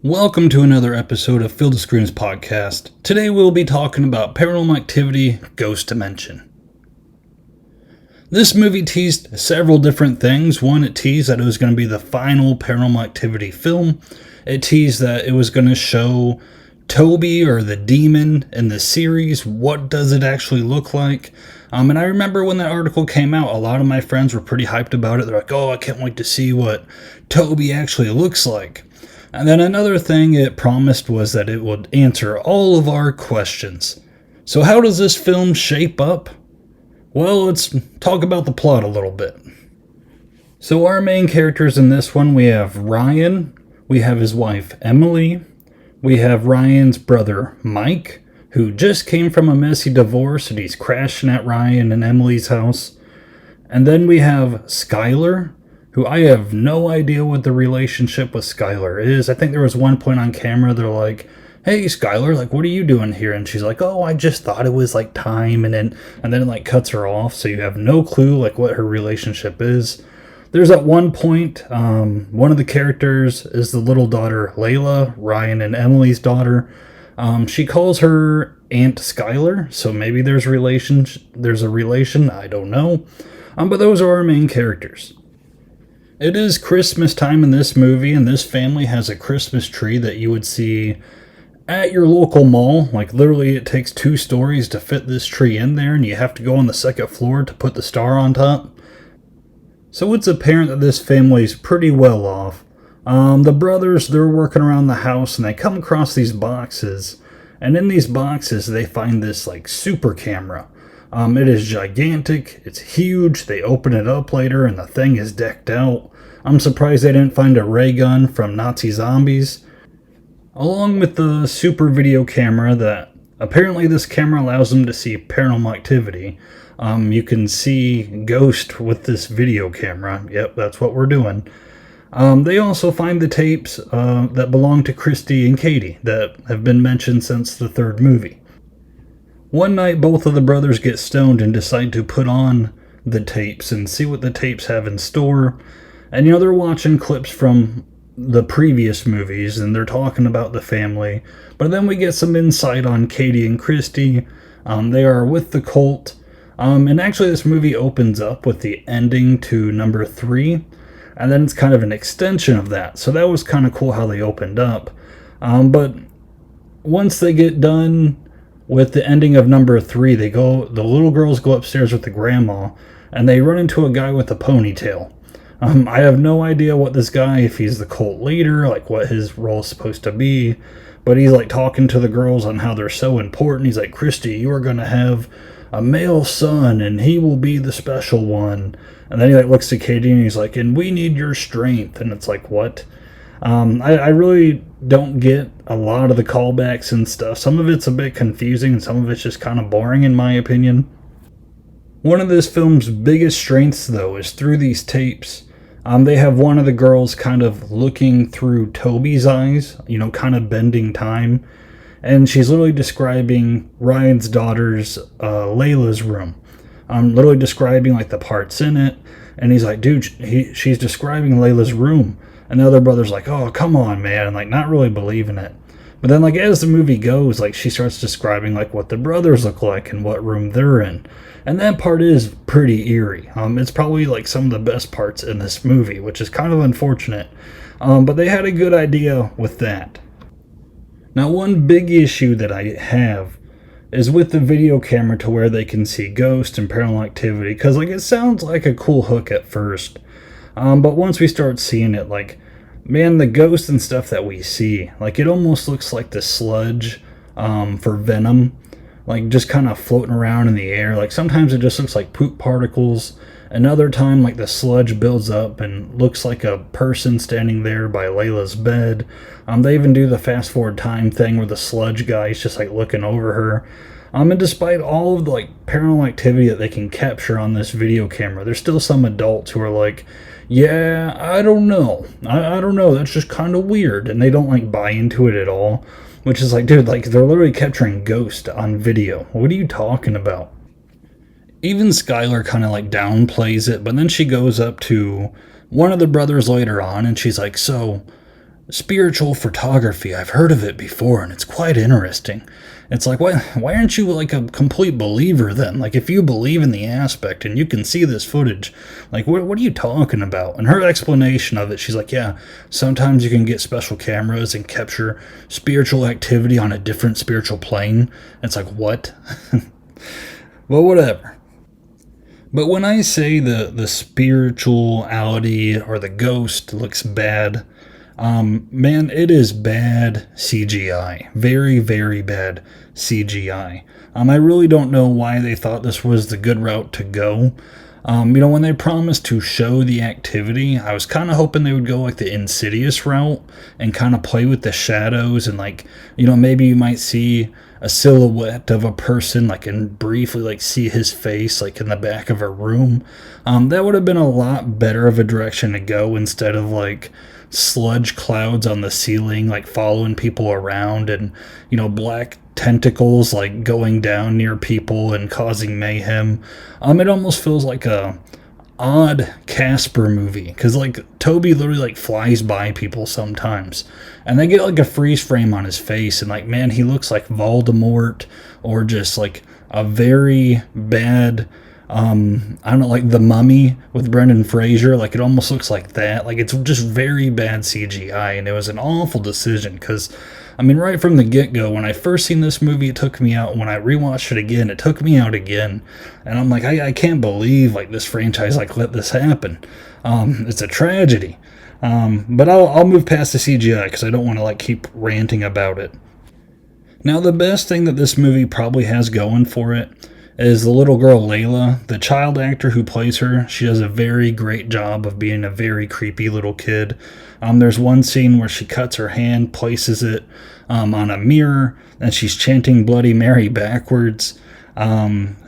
Welcome to another episode of Field of Screams podcast. Today we'll be talking about Paranormal Activity, Ghost Dimension. This movie teased several different things. One, it teased that it was going to be the final Paranormal Activity film. It teased that it was going to show Toby or the demon in the series. What does it actually look like? And I remember when that article came out, a lot of my friends were pretty hyped about it. They're like, oh, I can't wait to see what Toby actually looks like. And then another thing it promised was that it would answer all of our questions. So how does this film shape up? Well, let's talk about the plot a little bit. So our main characters in this one, we have Ryan, we have his wife Emily, we have Ryan's brother Mike, who just came from a messy divorce and he's crashing at Ryan and Emily's house. And then we have Skylar, who I have no idea what the relationship with Skylar is. I think there was one point on camera, they're like, hey Skylar, like what are you doing here? And she's like, oh, I just thought it was like time, and then it like cuts her off, so you have no clue like what her relationship is. There's at one point, one of the characters is the little daughter Layla, Ryan and Emily's daughter. She calls her Aunt Skylar, so maybe there's a relation, I don't know. But those are our main characters. It is Christmas time in this movie, and this family has a Christmas tree that you would see at your local mall. Like literally it takes 2 stories to fit this tree in there, and you have to go on the second floor to put the star on top. So it's apparent that this family is pretty well off. The brothers, they're working around the house and they come across these boxes, and in these boxes they find this like super camera. It is gigantic, it's huge. They open it up later and the thing is decked out. I'm surprised they didn't find a ray gun from Nazi zombies. Along with the super video camera that apparently this camera allows them to see paranormal activity. You can see ghost with this video camera. Yep, that's what we're doing. They also find the tapes that belong to Christy and Katie that have been mentioned since the 3rd movie. One night, both of the brothers get stoned and decide to put on the tapes and see what the tapes have in store. And, they're watching clips from the previous movies, and they're talking about the family. But then we get some insight on Katie and Christy. They are with the cult. And actually, this movie opens up with the ending to number 3. And then it's kind of an extension of that. So that was kind of cool how they opened up. But once they get done with the ending of number 3, the little girls go upstairs with the grandma, and they run into a guy with a ponytail. I have no idea what this guy, if he's the cult leader, like what his role is supposed to be, but he's like talking to the girls on how they're so important. He's like, Christy, you are going to have a male son, and he will be the special one. And then he like looks to Katie, and he's like, and we need your strength. And it's like, what? I really don't get a lot of the callbacks and stuff. Some of it's a bit confusing, and some of it's just kind of boring in my opinion. One of this film's biggest strengths, though, is through these tapes. They have one of the girls kind of looking through Toby's eyes, kind of bending time. And she's literally describing Ryan's daughter's, Layla's room. Literally describing like the parts in it. And he's like, dude, she's describing Layla's room. And the other brother's like, oh, come on, man, and like not really believing it. But then like as the movie goes, like she starts describing like what the brothers look like and what room they're in. And that part is pretty eerie. It's probably like some of the best parts in this movie, which is kind of unfortunate. But they had a good idea with that. Now, one big issue that I have is with the video camera to where they can see ghosts and paranormal activity. Because like it sounds like a cool hook at first. But once we start seeing it, like, man, the ghosts and stuff that we see, like, it almost looks like the sludge for Venom, like, just kind of floating around in the air. Like, sometimes it just looks like poop particles. Another time, like, the sludge builds up and looks like a person standing there by Layla's bed. They even do the fast-forward time thing where the sludge guy is just, like, looking over her. And despite all of the, like, paranormal activity that they can capture on this video camera, there's still some adults who are like, yeah, I don't know. I don't know. That's just kind of weird. And they don't, like, buy into it at all. Which is like, dude, like, they're literally capturing ghosts on video. What are you talking about? Even Skylar kind of, like, downplays it. But then she goes up to one of the brothers later on, and she's like, so, spiritual photography. I've heard of it before, and it's quite interesting. It's like, why aren't you like a complete believer then? Like, if you believe in the aspect and you can see this footage, like, what are you talking about? And her explanation of it, she's like, yeah, sometimes you can get special cameras and capture spiritual activity on a different spiritual plane. It's like, what? Well, whatever. But when I say the spirituality or the ghost looks bad, man, it is bad CGI. Very, very bad CGI. I really don't know why they thought this was the good route to go. When they promised to show the activity, I was kind of hoping they would go like the Insidious route and kind of play with the shadows and like, maybe you might see a silhouette of a person like and briefly like see his face like in the back of a room. That would have been a lot better of a direction to go instead of like sludge clouds on the ceiling like following people around and black tentacles like going down near people and causing mayhem. It almost feels like a odd Casper movie because like Toby literally like flies by people sometimes and they get like a freeze frame on his face and like, man, he looks like Voldemort or just like a very bad I don't know, like The Mummy with Brendan Fraser. Like, it almost looks like that. Like, it's just very bad CGI, and it was an awful decision because, right from the get-go, when I first seen this movie, it took me out. When I rewatched it again, it took me out again. And I'm like, I can't believe, like, this franchise, like, let this happen. It's a tragedy. But I'll move past the CGI because I don't want to, like, keep ranting about it. Now, the best thing that this movie probably has going for it is the little girl Layla. The child actor who plays her, she does a very great job of being a very creepy little kid. There's one scene where she cuts her hand, places it on a mirror, and she's chanting Bloody Mary backwards.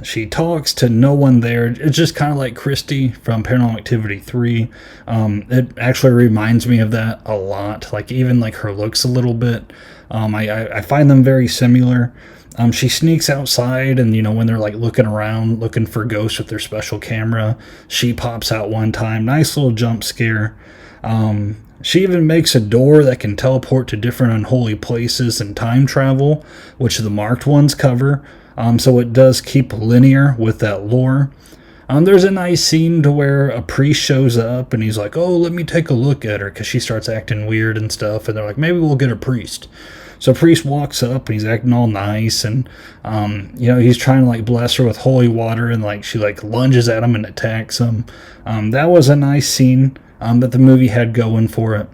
She talks to no one there. It's just kind of like Christy from Paranormal Activity 3. It actually reminds me of that a lot. Like, even like her looks a little bit. I find them very similar. She sneaks outside and, when they're like looking around, looking for ghosts with their special camera, she pops out one time. Nice little jump scare. She even makes a door that can teleport to different unholy places and time travel, which the marked ones cover. So it does keep linear with that lore. There's a nice scene to where a priest shows up and he's like, oh, let me take a look at her because she starts acting weird and stuff. And they're like, maybe we'll get a priest. So priest walks up and he's acting all nice and, he's trying to like bless her with holy water and like she like lunges at him and attacks him. That was a nice scene that the movie had going for it.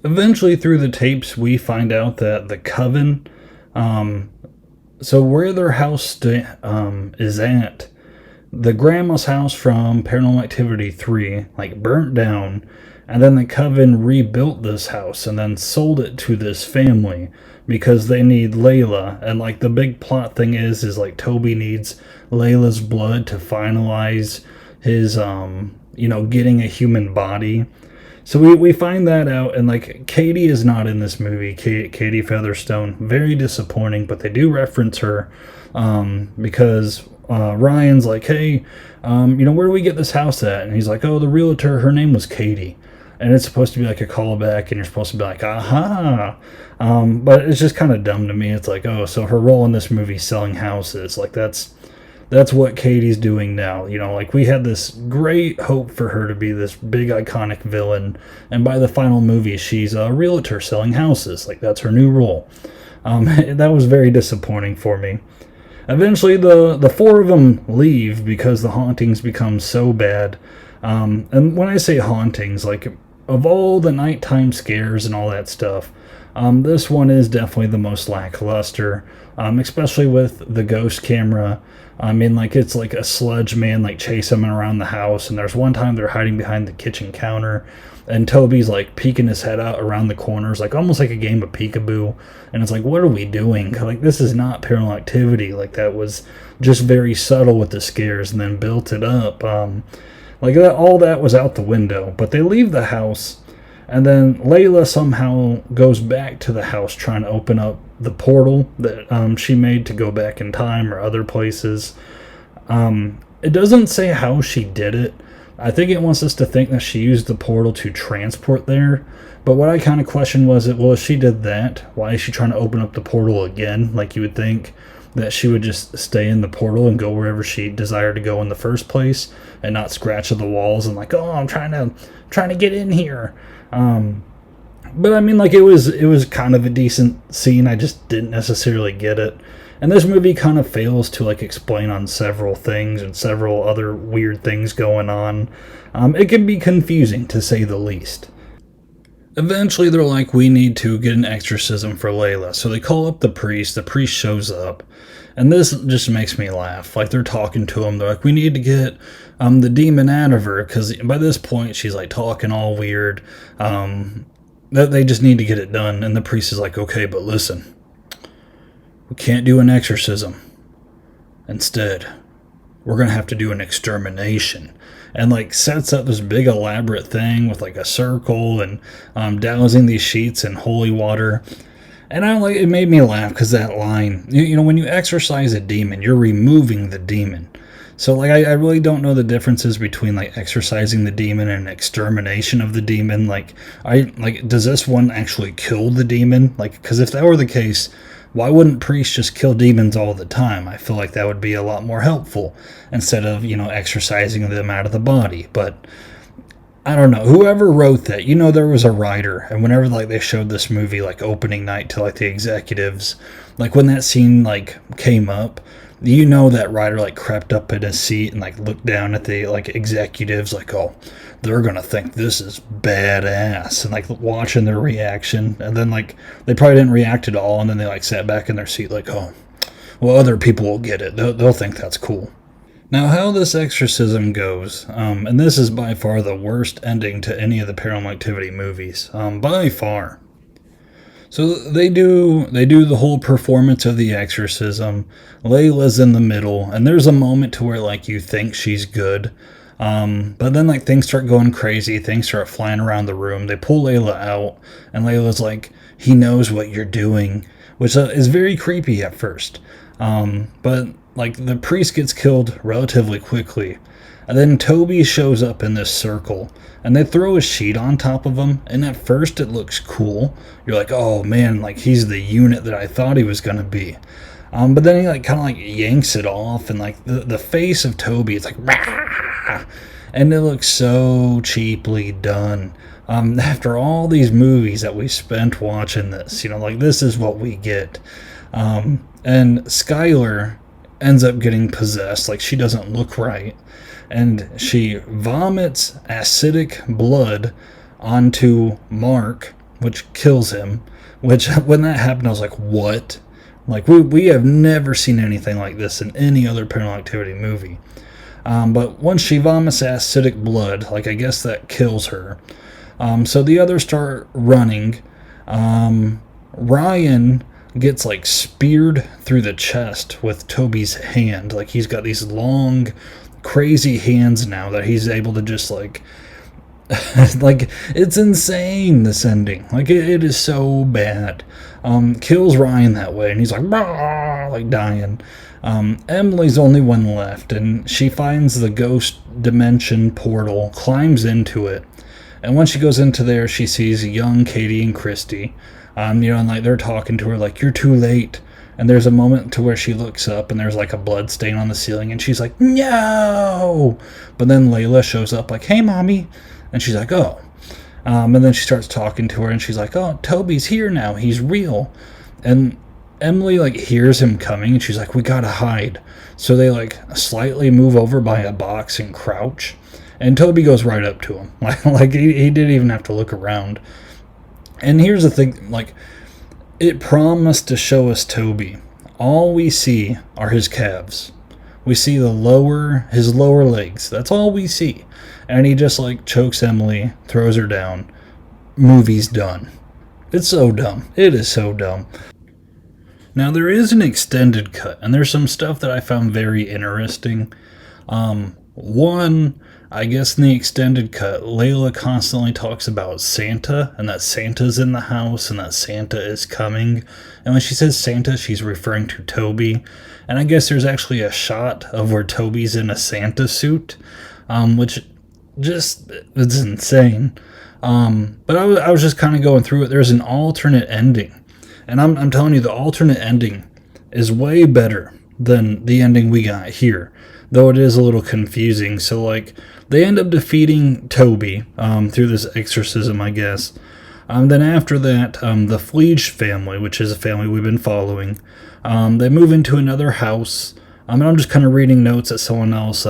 Eventually through the tapes, we find out that the coven, so where their house is at, the grandma's house from Paranormal Activity 3, like burnt down. And then the coven rebuilt this house and then sold it to this family because they need Layla. And like the big plot thing is like Toby needs Layla's blood to finalize his, getting a human body. So we find that out, and like Katie is not in this movie. Katie Featherstone, very disappointing, but they do reference her because Ryan's like, hey, where do we get this house at? And he's like, oh, the realtor, her name was Katie. And it's supposed to be like a callback, and you're supposed to be like, aha. But it's just kind of dumb to me. It's like, oh, so her role in this movie is selling houses. Like, that's what Katie's doing now. Like, we had this great hope for her to be this big, iconic villain. And by the final movie, she's a realtor selling houses. Like, that's her new role. That was very disappointing for me. Eventually, the four of them leave because the hauntings become so bad. And when I say hauntings, like, of all the nighttime scares and all that stuff, this one is definitely the most lackluster, especially with the ghost camera. It's like a sludge man, like, chasing them around the house, and there's one time they're hiding behind the kitchen counter, and Toby's, like, peeking his head out around the corners, like, almost like a game of peekaboo, and it's like, what are we doing? Like, this is not Paranormal Activity. Like, that was just very subtle with the scares, and then built it up. All that was out the window, but they leave the house, and then Layla somehow goes back to the house trying to open up the portal that she made to go back in time or other places. It doesn't say how she did it. I think it wants us to think that she used the portal to transport there. But what I kind of questioned was, well, if she did that, why is she trying to open up the portal again? Like, you would think that she would just stay in the portal and go wherever she desired to go in the first place, and not scratch at the walls and like, oh, I'm trying to get in here. But I mean, like, it was kind of a decent scene. I just didn't necessarily get it. And this movie kind of fails to like explain on several things and several other weird things going on. It can be confusing, to say the least. Eventually, they're like, we need to get an exorcism for Layla. So they call up the priest. The priest shows up. And this just makes me laugh. Like, they're talking to him. They're like, we need to get the demon out of her. Because by this point, she's like talking all weird. That they just need to get it done. And the priest is like, okay, but listen. We can't do an exorcism. Instead, we're going to have to do an extermination. And like sets up this big elaborate thing with like a circle and dousing these sheets in holy water. And I like, it made me laugh because that line, you know, when you exorcise a demon, you're removing the demon. So like I really don't know the differences between like exorcising the demon and extermination of the demon. Like does this one actually kill the demon? Like, because if that were the case, why wouldn't priests just kill demons all the time? I feel like that would be a lot more helpful instead of, you know, exorcising them out of the body. But I don't know. Whoever wrote that, you know, there was a writer, and whenever like they showed this movie like opening night to like the executives, like when that scene like came up, you know, that writer like crept up in his seat and like looked down at the like executives like, oh, they're gonna think this is badass, and like watching their reaction, and then like they probably didn't react at all, and then they like sat back in their seat like, oh, well, other people will get it, they'll think that's cool. Now, how this exorcism goes, and this is by far the worst ending to any of the Paranormal Activity movies, by far. So they do the whole performance of the exorcism. Layla's in the middle, and there's a moment to where like you think she's good, but then like things start going crazy. Things start flying around the room. They pull Layla out, and Layla's like, "He knows what you're doing," which is very creepy at first. But like the priest gets killed relatively quickly, and then Toby shows up in this circle. And they throw a sheet on top of him, and at first it looks cool. You're like, oh man, like he's the unit that I thought he was going to be. But then he like kind of like yanks it off, and like the face of Toby, it's like, rah! And it looks so cheaply done. After all these movies that we spent watching this, you know, like this is what we get. And Skylar ends up getting possessed, like she doesn't look right. And she vomits acidic blood onto Mark, which kills him. Which, when that happened, I was like, what? Like, we have never seen anything like this in any other Paranormal Activity movie. But once she vomits acidic blood, like, I guess that kills her. So the others start running. Ryan gets, like, speared through the chest with Toby's hand. Like, he's got these long, crazy hands now that he's able to just like like it's insane, this ending. Like it is so bad. Kills Ryan that way, and he's like, bah! Like dying. Emily's the only one left, and she finds the ghost dimension portal, climbs into it, and when she goes into there, she sees young Katie and Christy. You know, and like they're talking to her like, you're too late. And there's a moment to where she looks up and there's like a blood stain on the ceiling, and she's like, no! But then Layla shows up like, hey, mommy. And she's like, oh. And then she starts talking to her, and she's like, oh, Toby's here now. He's real. And Emily like hears him coming, and she's like, we gotta hide. So they like slightly move over by a box and crouch. And Toby goes right up to him. Like he didn't even have to look around. And here's the thing, like, it promised to show us Toby. All we see are his calves. We see his lower legs. That's all we see. And he just like chokes Emily, throws her down. Movie's done. It's so dumb. It is so dumb. Now there is an extended cut, and there's some stuff that I found very interesting. One, I guess in the extended cut, Layla constantly talks about Santa, and that Santa's in the house, and that Santa is coming. And when she says Santa, she's referring to Toby. And I guess there's actually a shot of where Toby's in a Santa suit, which just, it's insane. But I was just kind of going through it. There's an alternate ending. And I'm telling you, the alternate ending is way better than the ending we got here, though it is a little confusing. So, like, they end up defeating Toby through this exorcism, I guess. Then after that, the Fleege family, which is a family we've been following, they move into another house. And I'm just kind of reading notes that someone else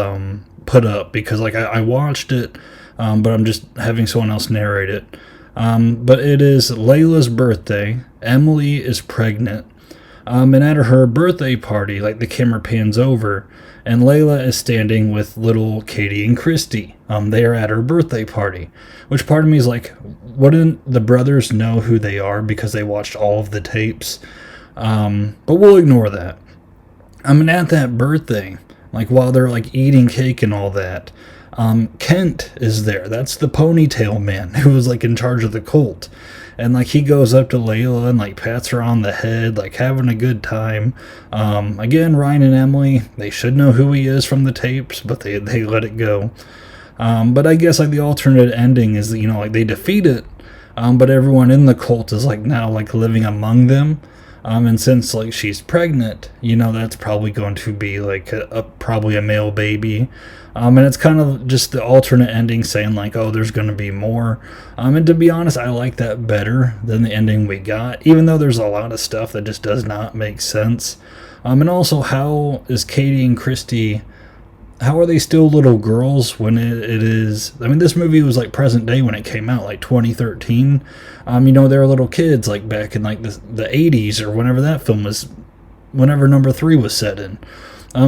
put up because, like, I watched it, but I'm just having someone else narrate it. But it is Layla's birthday. Emily is pregnant. And at her birthday party, like, the camera pans over, and Layla is standing with little Katie and Christy. They are at her birthday party, which part of me is like, wouldn't the brothers know who they are because they watched all of the tapes? But we'll ignore that. I mean, at that birthday, like, while they're, like, eating cake and all that, Kent is there. That's the ponytail man who was, like, in charge of the cult. And, like, he goes up to Layla and, like, pats her on the head, like, having a good time. Again, Ryan and Emily, they should know who he is from the tapes, but they let it go. But I guess, like, the alternate ending is that, you know, like, they defeat it, but everyone in the cult is, like, now, like, living among them. And since, like, she's pregnant, you know, that's probably going to be, like, probably a male baby. And it's kind of just the alternate ending saying, like, oh, there's going to be more. And to be honest, I like that better than the ending we got, even though there's a lot of stuff that just does not make sense. And also, how is Katie and Christy, how are they still little girls when it is... I mean, this movie was, like, present day when it came out, like, 2013. You know, they were little kids, like, back in, like, the 80s or whenever that film was... whenever number 3 was set in.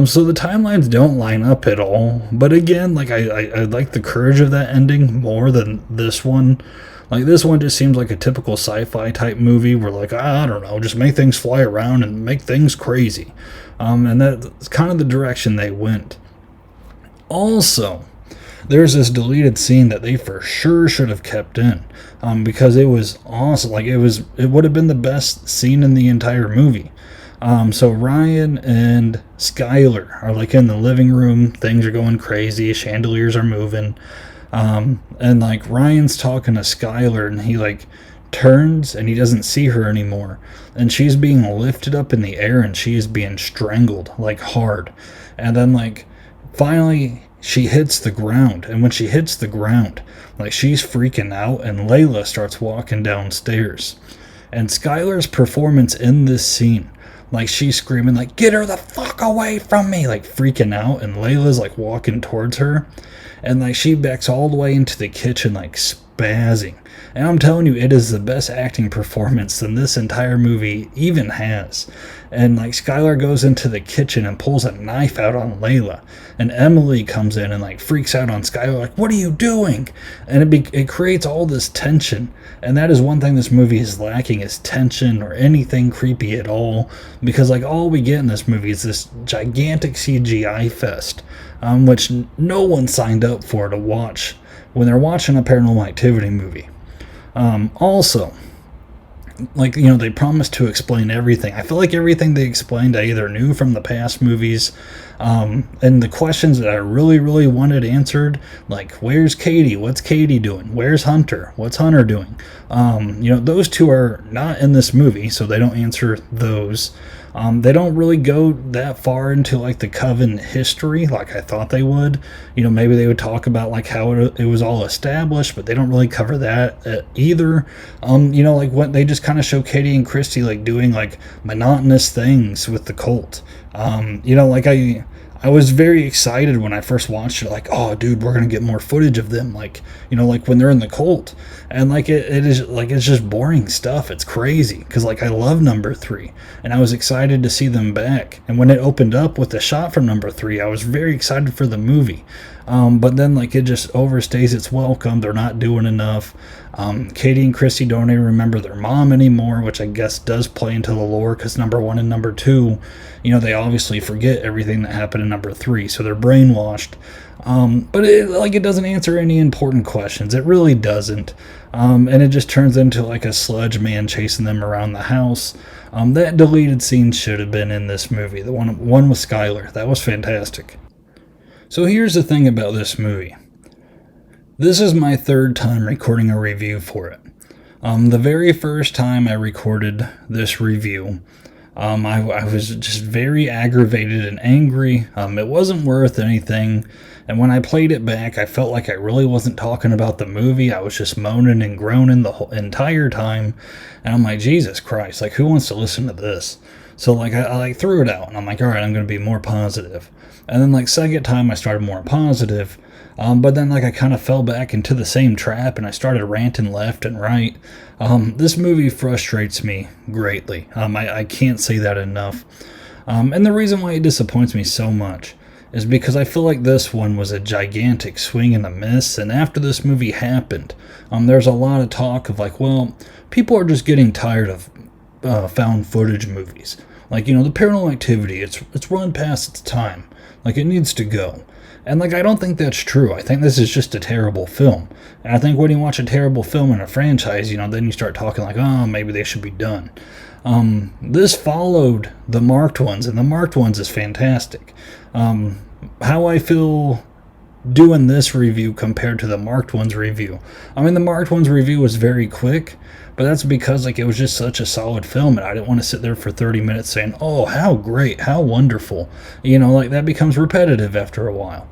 So the timelines don't line up at all. But again, like, I like the courage of that ending more than this one. Like, this one just seems like a typical sci-fi type movie where, like, I don't know, just make things fly around and make things crazy. And that's kind of the direction they went. Also, there's this deleted scene that they for sure should have kept in, because it was awesome. Like, it would have been the best scene in the entire movie. So Ryan and Skylar are, like, in the living room. Things are going crazy. Chandeliers are moving. And, like, Ryan's talking to Skylar, and he, like, turns and he doesn't see her anymore. And she's being lifted up in the air and she is being strangled, like, hard. And then, like, finally, she hits the ground, and when she hits the ground, like, she's freaking out, and Layla starts walking downstairs. And Skylar's performance in this scene, like, she's screaming, like, get her the fuck away from me, like, freaking out, and Layla's, like, walking towards her, and, like, she backs all the way into the kitchen, like, spazzing. And I'm telling you, it is the best acting performance than this entire movie even has. And, like, Skylar goes into the kitchen and pulls a knife out on Layla. And Emily comes in and, like, freaks out on Skylar, like, what are you doing? And it creates all this tension. And that is one thing this movie is lacking, is tension or anything creepy at all. Because, like, all we get in this movie is this gigantic CGI fest, which no one signed up for to watch when they're watching a Paranormal Activity movie. Also, like, you know, they promised to explain everything. I feel like everything they explained I either knew from the past movies, and the questions that I really, really wanted answered, like, where's Katie? What's Katie doing? Where's Hunter? What's Hunter doing? You know, those two are not in this movie, so they don't answer those. They don't really go that far into, like, the Coven history like I thought they would. You know, maybe they would talk about, like, how it was all established, but they don't really cover that either. You know, like, when they just kind of show Katie and Christy, like, doing, like, monotonous things with the cult. You know, like, I was very excited when I first watched it, like, oh, dude, we're going to get more footage of them, like, you know, like, when they're in the cult. And, like, it is, like, it's just boring stuff. It's crazy, because, like, I love number 3, and I was excited to see them back. And when it opened up with the shot from number 3, I was very excited for the movie. But then, like, it just overstays its welcome. They're not doing enough. Katie and Christy don't even remember their mom anymore, which I guess does play into the lore, because number 1 and number 2, you know, they obviously forget everything that happened in number 3, so they're brainwashed. But it doesn't answer any important questions. It really doesn't. And it just turns into, like, a sludge man chasing them around the house. That deleted scene should have been in this movie. The one with Skylar. That was fantastic. So here's the thing about this movie. This is my third time recording a review for it. The very first time I recorded this review, I was just very aggravated and angry. It wasn't worth anything. And when I played it back, I felt like I really wasn't talking about the movie. I was just moaning and groaning the whole entire time. And I'm like, Jesus Christ, like, who wants to listen to this? So, like, I threw it out. And I'm like, all right, I'm going to be more positive. And then, like, second time, I started more positive. But then, like, I kind of fell back into the same trap and I started ranting left and right. This movie frustrates me greatly. I can't say that enough. And the reason why it disappoints me so much is because I feel like this one was a gigantic swing and a miss. And after this movie happened, there's a lot of talk of like, well, people are just getting tired of found footage movies. Like, you know, the Paranormal Activity, it's run past its time. Like, it needs to go. And, like, I don't think that's true. I think this is just a terrible film. And I think when you watch a terrible film in a franchise, you know, then you start talking like, oh, maybe they should be done. This followed the marked ones, and the marked ones is fantastic. How I feel doing this review compared to the marked ones review. I mean, the marked ones review was very quick, but that's because, like, it was just such a solid film, and I didn't want to sit there for 30 minutes saying, oh, how great, how wonderful. You know, like, that becomes repetitive after a while.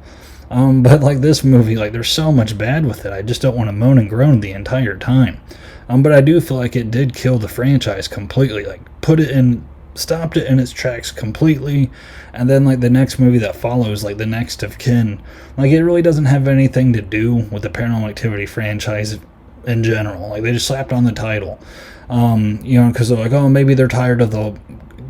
But, like, this movie, like, there's so much bad with it, I just don't want to moan and groan the entire time. But I do feel like it did kill the franchise completely, like, stopped it in its tracks completely. And then, like, the next movie that follows, like the Next of Kin, like, it really doesn't have anything to do with the Paranormal Activity franchise in general. Like, they just slapped on the title, you know, because they're like, oh, maybe they're tired of the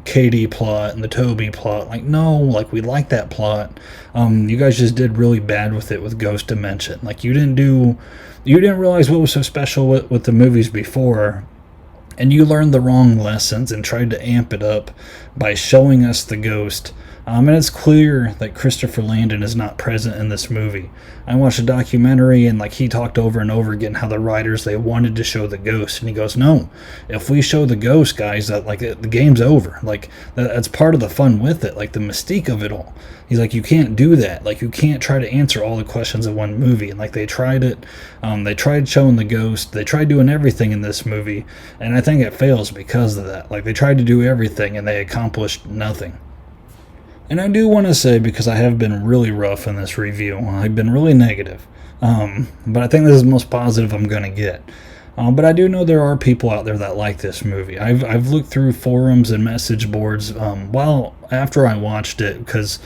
Katie plot and the Toby plot. Like, no, like, we like that plot. You guys just did really bad with it with Ghost Dimension. Like, you didn't realize what was so special with the movies before, and you learned the wrong lessons and tried to amp it up by showing us the ghost. And it's clear that Christopher Landon is not present in this movie. I watched a documentary and, like, he talked over and over again how the writers, they wanted to show the ghost, and he goes, no, if we show the ghost, guys, that, like, the game's over. Like, that's part of the fun with it, like the mystique of it all. He's like, you can't do that. Like, you can't try to answer all the questions of one movie. And, like, they tried it. They tried showing the ghost. They tried doing everything in this movie, and I think it fails because of that. Like, they tried to do everything and they accomplished nothing. And I do want to say, because I have been really rough in this review, I've been really negative, but I think this is the most positive I'm going to get. But I do know there are people out there that like this movie. I've looked through forums and message boards after I watched it, because,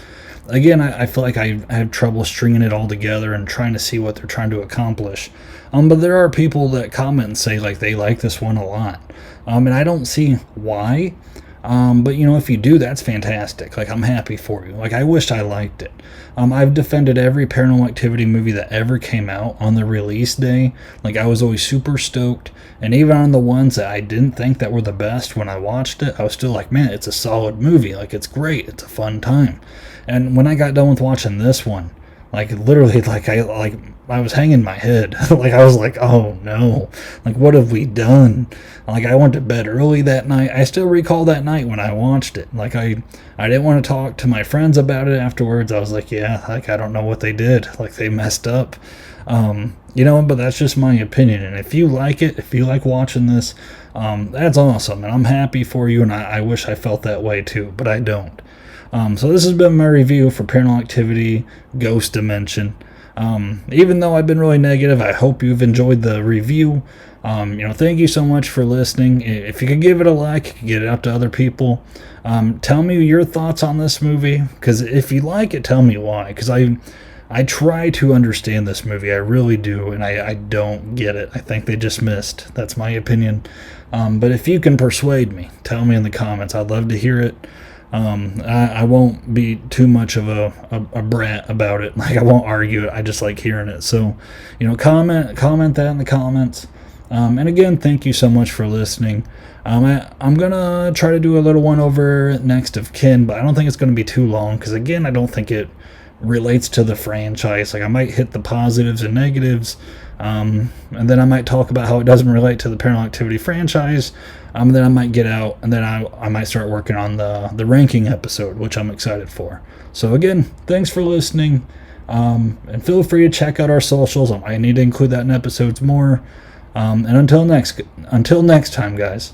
again, I feel like I have trouble stringing it all together and trying to see what they're trying to accomplish. But there are people that comment and say, like, they like this one a lot. And I don't see why. But, you know, if you do, that's fantastic. Like, I'm happy for you. Like, I wish I liked it. I've defended every Paranormal Activity movie that ever came out on the release day. Like, I was always super stoked. And even on the ones that I didn't think that were the best, when I watched it, I was still like, man, it's a solid movie. Like, it's great. It's a fun time. And when I got done with watching this one, like, literally, I was hanging my head. Like, I was like, oh no, like, what have we done? Like, I went to bed early that night. I still recall that night when I watched it. Like, I didn't want to talk to my friends about it afterwards. I was like, yeah, like, I don't know what they did. Like, they messed up. You know, but that's just my opinion. And if you like it, if you like watching this, that's awesome. And I'm happy for you. And I wish I felt that way too, but I don't. So this has been my review for Paranormal Activity, Ghost Dimension. Even though I've been really negative, I hope you've enjoyed the review. You know, thank you so much for listening. If you could give it a like, get it out to other people. Tell me your thoughts on this movie, because if you like it, tell me why. Because I try to understand this movie, I really do, and I don't get it. I think they just missed. That's my opinion. But if you can persuade me, tell me in the comments. I'd love to hear it. I won't be too much of a brat about it. Like, I won't argue it. I just like hearing it. So, you know, comment that in the comments. And again, thank you so much for listening. I'm gonna try to do a little one over Next of Kin, but I don't think it's gonna be too long, because, again, I don't think it relates to the franchise. Like, I might hit the positives and negatives, and then I might talk about how it doesn't relate to the Paranormal Activity franchise. Then I might get out, and then I might start working on the ranking episode, which I'm excited for. So again, thanks for listening. And feel free to check out our socials. I need to include that in episodes more. And until next time, guys.